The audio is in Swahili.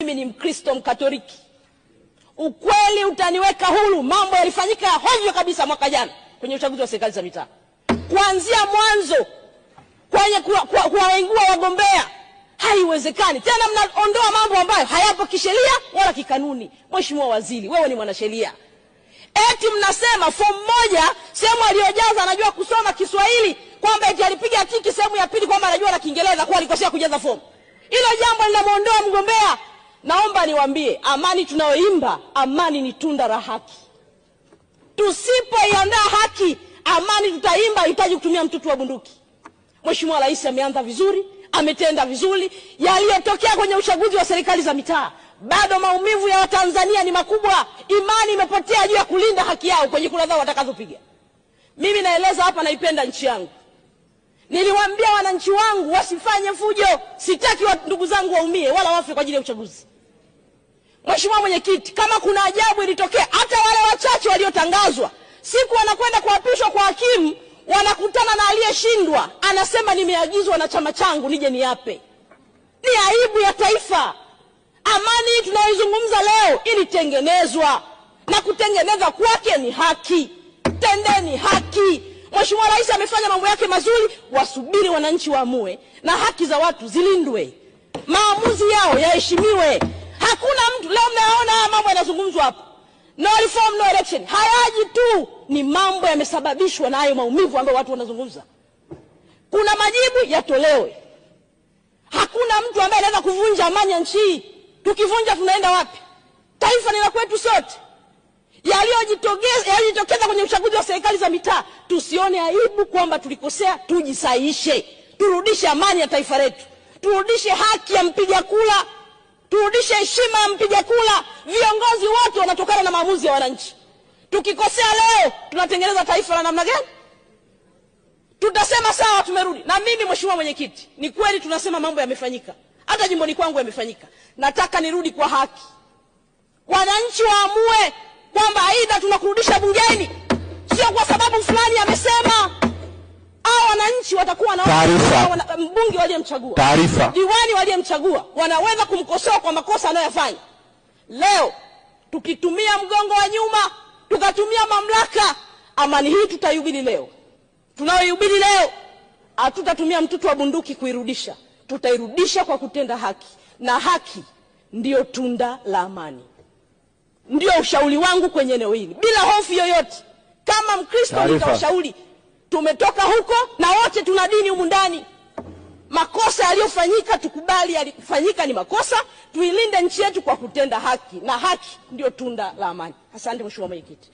Mimi ni Mkristo Mkatoliki. Ukweli utaniweka huru. Mambo yalifanyika hovyo kabisa mwaka jana kwenye uchaguzi wa serikali za mitaa. Kuanzia mwanzo kwenye kuwaingua wagombea haiwezekani. Tena mnaondoa mambo ambayo hayapo kisheria wala kikanuni. Mheshimiwa Waziri, wewe ni mwanasheria. Eti mnasema fomu moja sehemu aliyojaza anajua kusoma Kiswahili, kwamba eti alipiga tiki sehemu ya pili kwamba anajua na Kiingereza, kwa alikosea kujaza fomu. Hilo jambo linamuondoa mgombea. Naomba niwaambie, amani tunayoimba, amani ni tunda la haki. Tusipoiandaa haki, amani tutaimba hitaji kutumia mtutu wa bunduki. Mheshimiwa Rais ameanza vizuri, ametenda vizuri. Yaliyotokea kwenye uchaguzi wa serikali za mitaa, bado maumivu ya Watanzania ni makubwa. Imani imepotea juu ya kulinda haki yao kwenye kura zao watakazopiga. Mimi naeleza hapa, naipenda nchi yangu. Niliwaambia wananchi wangu wasifanye fujo. Sitaki ndugu zangu waumie wala wafe kwa ajili ya uchaguzi. Mheshimiwa Mwenyekiti, kama kuna ajabu ilitokea, hata wale wachache waliotangazwa siku wanakwenda kuapishwa kwa hakimu, wanakutana na aliyeshindwa, anasema nimeagizwa na chama changu nije niape. Ni aibu ya taifa. Amani tunayoizungumza leo ilitengenezwa, na kutengeneza kwake ni haki. Tendeni haki. Mheshimiwa Rais amefanya mambo yake mazuri, wasubiri wananchi waamue na haki za watu zilindwe. Maamuzi yao yaheshimiwe. Hakuna mtu leo mnaona mambo yanazungumzwa hapa. No reform, no election. Hayaji tu, ni mambo yamesababishwa na hayo maumivu ambayo watu wanazungumza. Kuna majibu yatolewe. Hakuna mtu ambaye anaweza kuvunja amani ya nchi hii. Tukivunja tunaenda wapi? Taifa ni la kwetu sote. Yaliyojitokeza kwenye uchaguzi wa serikali za mitaa, tusione aibu kwamba tulikosea, tujisahihishe. Turudishe amani ya taifa letu. Turudishe haki ya mpiga kura. Turudishe heshima ya mpiga kura. Viongozi wote wanatokana na maamuzi ya wananchi. Tukikosea leo, tunatengeneza taifa la namna gani? Tutasema sawa, tumerudi. Na mimi Mheshimiwa Mwenyekiti, ni kweli tunasema mambo yamefanyika. Hata jimboni kwangu yamefanyika. Nataka nirudi kwa haki. Wananchi waamue kwamba aidha tunakurudisha bungeni, sio kwa sababu fulani amesema. Hao wananchi watakuwa na mbunge waliyemchagua, diwani waliyemchagua, wanaweza kumkosoa kwa makosa anayofanya. Leo tukitumia mgongo wa nyuma, tukatumia mamlaka, amani hii tutayubili leo. Tunayoyubili leo, hatutatumia mtutu wa bunduki kuirudisha. Tutairudisha kwa kutenda haki, na haki ndio tunda la amani. Ndio ushauri wangu kwenye eneo hili, bila hofu yoyote. Kama Mkristo nitaushauri, tumetoka huko na wote tuna dini humu ndani. Makosa yaliyofanyika tukubali, yalifanyika ni makosa. Tuilinde nchi yetu kwa kutenda haki, na haki ndio tunda la amani. Asante Mheshimiwa Mwenyekiti.